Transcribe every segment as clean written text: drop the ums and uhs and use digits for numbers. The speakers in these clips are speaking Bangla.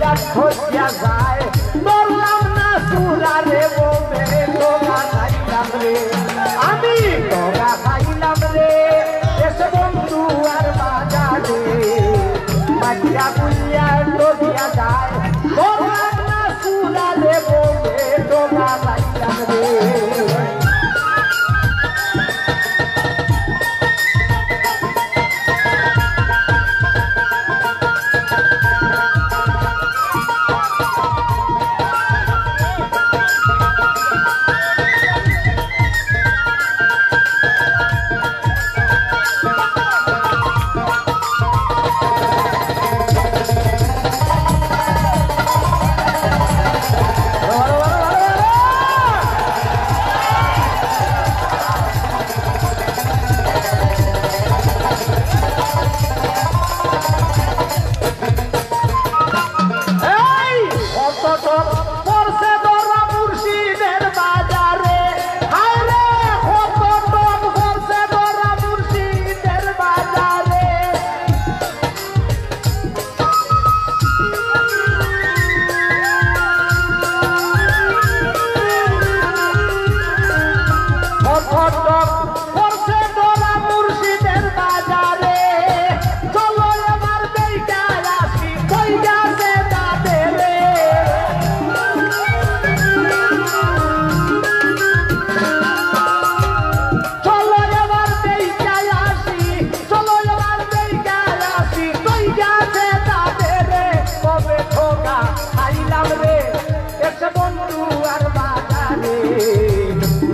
বুঝলা ধরিয়া যায় বললাম না সুরা রে বলে তোরা খাইলাম রে আমি তোরা খাইলাম রে এসে বন্ধু আর বাজারে মাটিয়া বুঝলা ধরিয়া যায় বললাম না সুরা রে বলে তোরা খাইলাম রে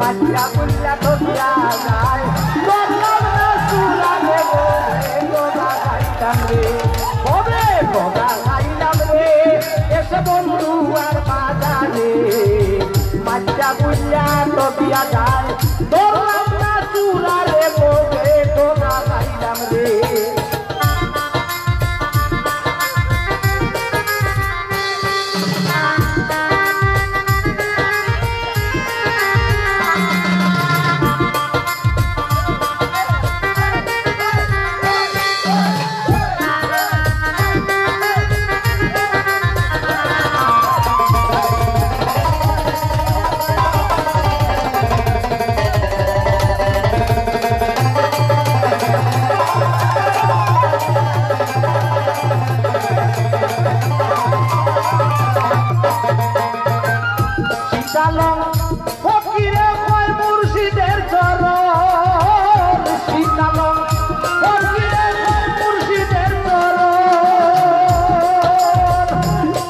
মাটিয়া বুঝলা ধরিয়া যায় বললাম না সুরা রে বলে তোরা খাইলাম রে কবে তোরা খাইলাম রে এসে বন্ধু আর বাজারে মাটিয়া বুঝলা ধরিয়া যায় বললাম না সুরা রে বলে তোরা খাইলাম রে ফকিরে কয় মুর্শিদের চরণ শীতালং ফকিরে কয় মুর্শিদের চরণ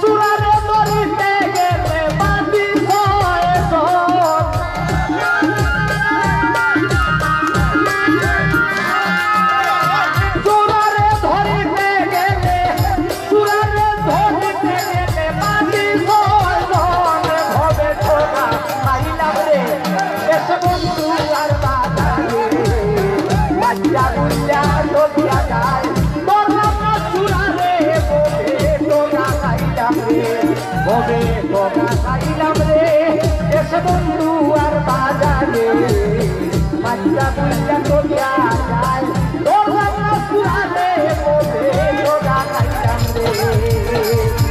চূড়ারে ধরিতে গেলে বাঁধি ছয়জন চূড়ারে ধরিতে গেলে বাঁধি ছয়জন ভবে ঠোকা খাইলাম রে এসে বন্ধু আর বাজারে মাটিয়া বুঝলা ধরিয়া যায় বললাম না সুরা রে বলে তোরা খাইলাম রে বলে তোরা খাইলাম রে এসে বন্ধু আর বাজারে মাটিয়া বুঝলা ধরিয়া যায় বললাম না সুরা রে বলে তোরা খাইলাম রে